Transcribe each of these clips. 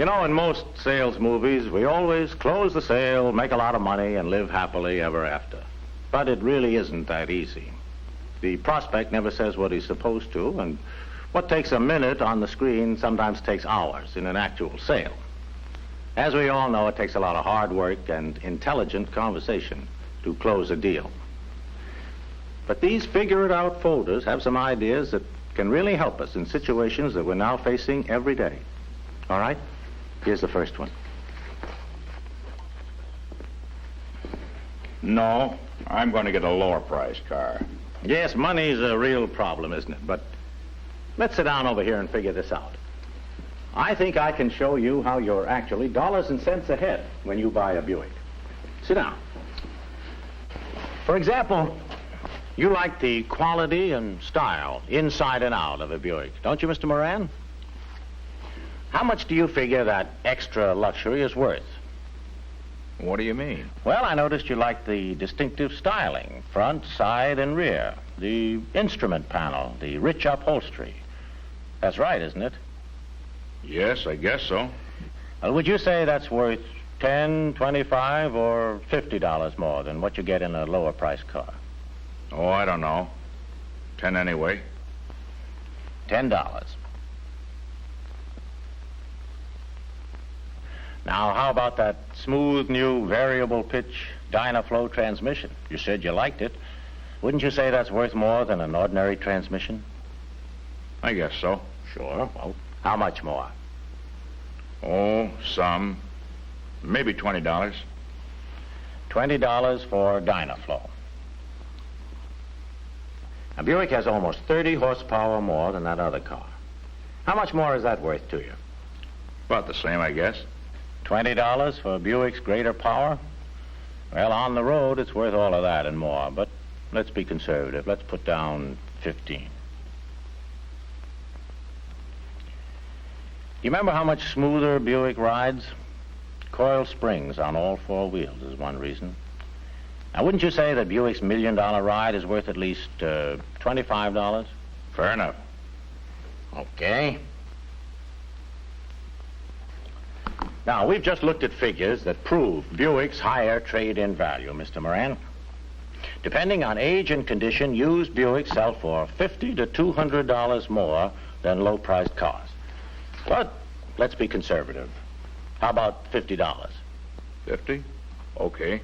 You know, in most sales movies, we always close the sale, make a lot of money, and live happily ever after. But it really isn't that easy. The prospect never says what he's supposed to, and what takes a minute on the screen sometimes takes hours in an actual sale. As we all know, it takes a lot of hard work and intelligent conversation to close a deal. But these figure-it-out folders have some ideas that can really help us in situations that we're now facing every day. All right? Here's the first one. No, I'm going to get a lower price car. Yes, money's a real problem, isn't it? But let's sit down over here and figure this out. I think I can show you how you're actually dollars and cents ahead when you buy a Buick. Sit down. For example, you like the quality and style, inside and out, of a Buick, don't you, Mr. Moran? How much do you figure that extra luxury is worth? What do you mean? Well, I noticed you like the distinctive styling, front, side, and rear, the instrument panel, the rich upholstery. That's right, isn't it? Yes, I guess so. Well, would you say that's worth $10, $25, or $50 more than what you get in a lower price car? Oh, I don't know. 10 anyway. $10. Now, how about that smooth new variable pitch Dynaflow transmission? You said you liked it. Wouldn't you say that's worth more than an ordinary transmission? I guess so. Sure. Well, how much more? Oh, some. Maybe $20. $20 for Dynaflow. Now, Buick has almost 30 horsepower more than that other car. How much more is that worth to you? About the same, I guess. $20 for Buick's greater power? Well, on the road, it's worth all of that and more, but let's be conservative. Let's put down 15. You remember how much smoother Buick rides? Coil springs on all four wheels is one reason. Now, wouldn't you say that Buick's $1 million ride is worth at least $25? Fair enough. Okay. Now, we've just looked at figures that prove Buick's higher trade-in value, Mr. Moran. Depending on age and condition, used Buicks sell for $50 to $200 more than low-priced cars. But let's be conservative. How about $50? 50? Okay.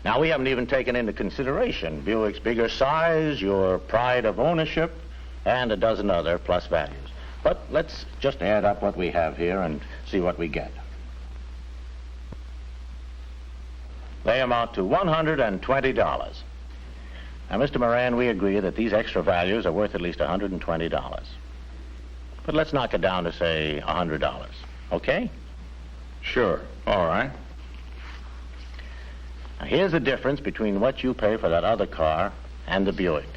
Now, we haven't even taken into consideration Buick's bigger size, your pride of ownership, and a dozen other plus values. But let's just add up what we have here and see what we get. They amount to $120. Now, Mr. Moran, we agree that these extra values are worth at least $120. But let's knock it down to, say, $100. Okay? Sure. All right. Now, here's the difference between what you pay for that other car and the Buick.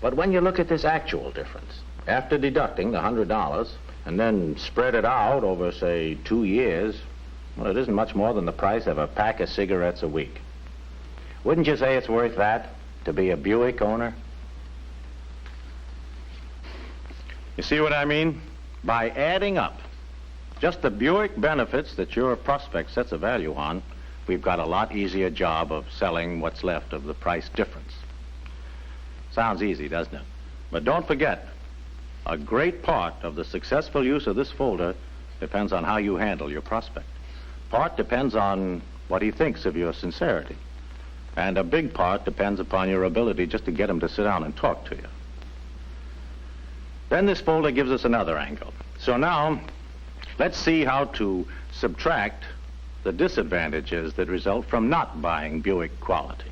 But when you look at this actual difference, after deducting the $100 and then spread it out over, say, 2 years, well, it isn't much more than the price of a pack of cigarettes a week. Wouldn't you say it's worth that to be a Buick owner? You see what I mean? By adding up just the Buick benefits that your prospect sets a value on, we've got a lot easier job of selling what's left of the price difference. Sounds easy, doesn't it? But don't forget, a great part of the successful use of this folder depends on how you handle your prospect. Part depends on what he thinks of your sincerity. And a big part depends upon your ability just to get him to sit down and talk to you. Then this folder gives us another angle. So now, let's see how to subtract the disadvantages that result from not buying Buick quality.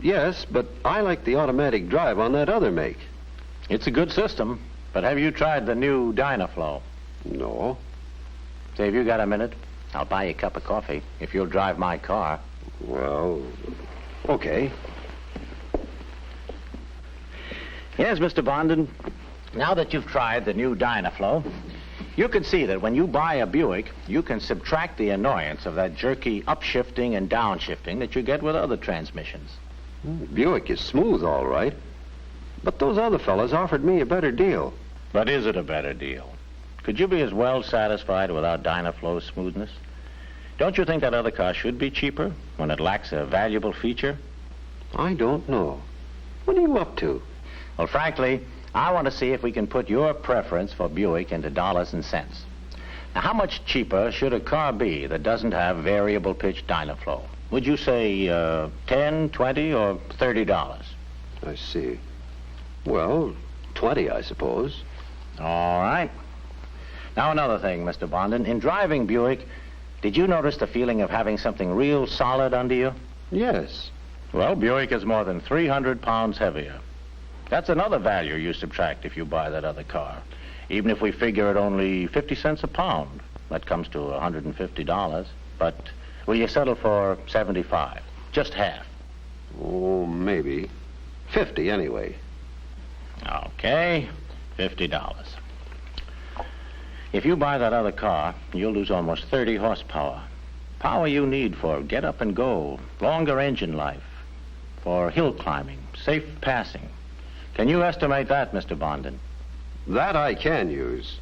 Yes, but I like the automatic drive on that other make. It's a good system, but have you tried the new Dynaflow? No. Say, have you got a minute? I'll buy you a cup of coffee if you'll drive my car. Well, okay. Yes, Mr. Bonden, now that you've tried the new Dynaflow, you can see that when you buy a Buick, you can subtract the annoyance of that jerky upshifting and downshifting that you get with other transmissions. Buick is smooth, all right. But those other fellas offered me a better deal. But is it a better deal? Could you be as well satisfied without Dynaflow's smoothness? Don't you think that other car should be cheaper when it lacks a valuable feature? I don't know. What are you up to? Well, frankly, I want to see if we can put your preference for Buick into dollars and cents. Now, how much cheaper should a car be that doesn't have variable pitch Dynaflow? Would you say $10, $20, or $30? I see. Well, 20, I suppose. All right. Now, another thing, Mr. Bondon. In driving Buick, did you notice the feeling of having something real solid under you? Yes. Well, Buick is more than 300 pounds heavier. That's another value you subtract if you buy that other car. Even if we figure it only 50 cents a pound, that comes to $150. But will you settle for 75? Just half. Oh, maybe. 50 anyway. Okay, $50. If you buy that other car, you'll lose almost 30 horsepower. Power you need for get up and go, longer engine life, for hill climbing, safe passing. Can you estimate that, Mr. Bondon? That I can use.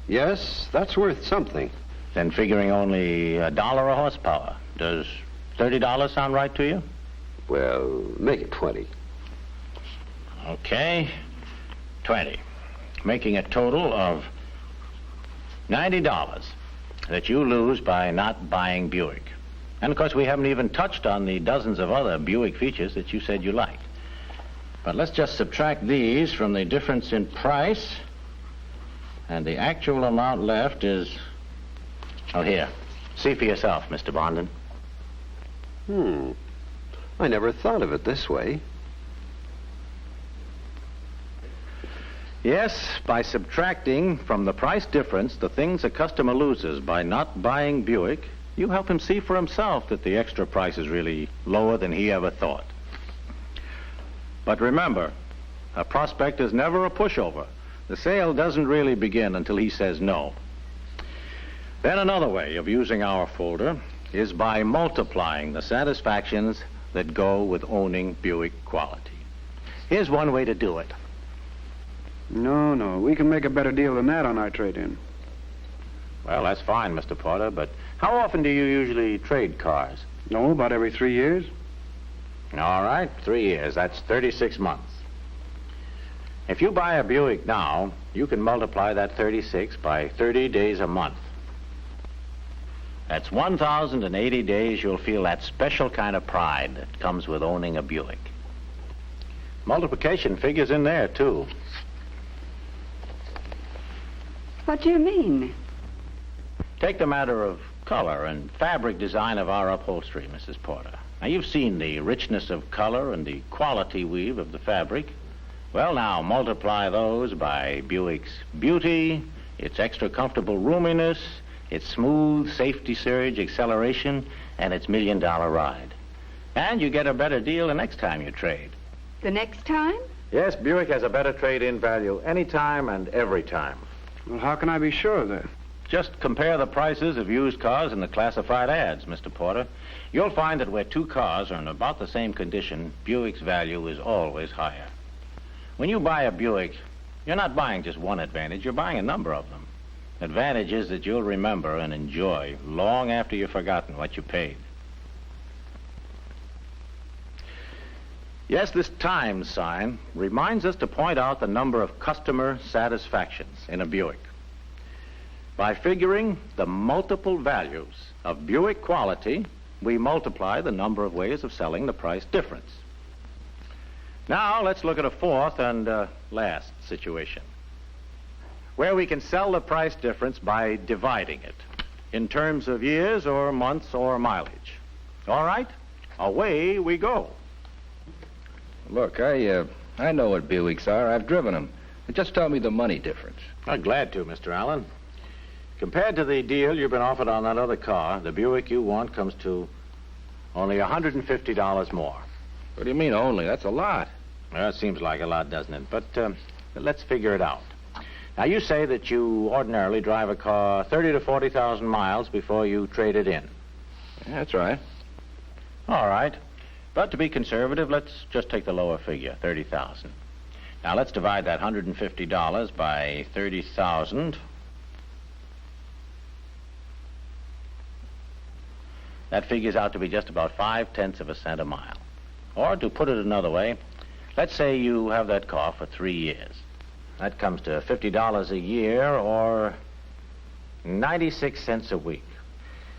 Yes, that's worth something. Then figuring only $1 a horsepower, does $30 sound right to you? Well, make it 20. Okay, 20. Making a total of $90 that you lose by not buying Buick. And of course, we haven't even touched on the dozens of other Buick features that you said you like. But let's just subtract these from the difference in price, and the actual amount left is, oh, here. See for yourself, Mr. Bondon. I never thought of it this way. Yes, by subtracting from the price difference the things a customer loses by not buying Buick, you help him see for himself that the extra price is really lower than he ever thought. But remember, a prospect is never a pushover. The sale doesn't really begin until he says no. Then another way of using our folder is by multiplying the satisfactions that go with owning Buick quality. Here's one way to do it. No, we can make a better deal than that on our trade-in. Well, that's fine, Mr. Porter, but how often do you usually trade cars? No, about every 3 years. All right, 3 years. That's 36 months. If you buy a Buick now, you can multiply that 36 by 30 days a month. That's 1,080 days you'll feel that special kind of pride that comes with owning a Buick. Multiplication figures in there, too. What do you mean? Take the matter of color and fabric design of our upholstery, Mrs. Porter. Now, you've seen the richness of color and the quality weave of the fabric. Well, now, multiply those by Buick's beauty, its extra comfortable roominess, its smooth safety surge acceleration, and its $1 million ride. And you get a better deal the next time you trade. The next time? Yes, Buick has a better trade-in value anytime and every time. Well, how can I be sure of that? Just compare the prices of used cars in the classified ads, Mr. Porter. You'll find that where two cars are in about the same condition, Buick's value is always higher. When you buy a Buick, you're not buying just one advantage, you're buying a number of them. Advantages that you'll remember and enjoy long after you've forgotten what you paid. Yes, this times sign reminds us to point out the number of customer satisfactions in a Buick. By figuring the multiple values of Buick quality, we multiply the number of ways of selling the price difference. Now, let's look at a fourth and last situation, where we can sell the price difference by dividing it in terms of years or months or mileage. All right, away we go. Look, I know what Buicks are. I've driven them. Just tell me the money difference. I'm glad to, Mr. Allen. Compared to the deal you've been offered on that other car, the Buick you want comes to only $150 more. What do you mean only? That's a lot. Well, it seems like a lot, doesn't it? But let's figure it out. Now, you say that you ordinarily drive a car 30 to 40,000 miles before you trade it in. Yeah, that's right. All right. But to be conservative, let's just take the lower figure, 30,000. Now, let's divide that $150 by 30,000. That figures out to be just about 5/10 of a cent a mile. Or, to put it another way, let's say you have that car for 3 years. That comes to $50 a year, or 96 cents a week.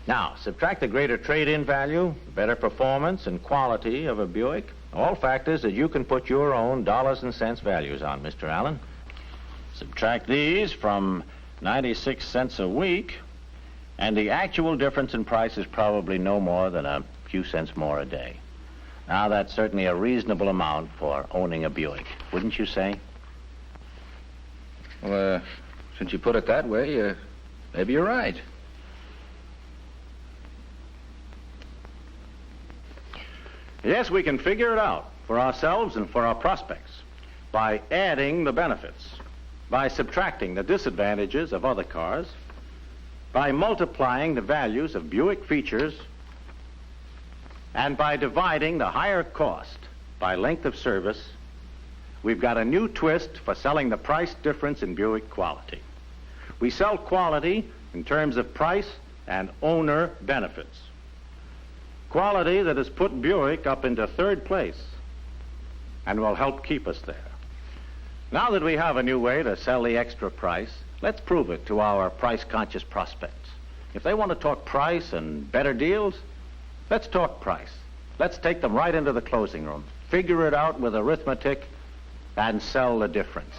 Now, subtract the greater trade-in value, better performance, and quality of a Buick. All factors that you can put your own dollars and cents values on, Mr. Allen. Subtract these from 96 cents a week, and the actual difference in price is probably no more than a few cents more a day. Now, that's certainly a reasonable amount for owning a Buick, wouldn't you say? Well, since you put it that way, maybe you're right. Yes, we can figure it out for ourselves and for our prospects by adding the benefits, by subtracting the disadvantages of other cars, by multiplying the values of Buick features, and by dividing the higher cost by length of service. We've got a new twist for selling the price difference in Buick quality. We sell quality in terms of price and owner benefits. Quality that has put Buick up into third place and will help keep us there. Now that we have a new way to sell the extra price, let's prove it to our price-conscious prospects. If they want to talk price and better deals, let's talk price. Let's take them right into the closing room, figure it out with arithmetic, and sell the difference.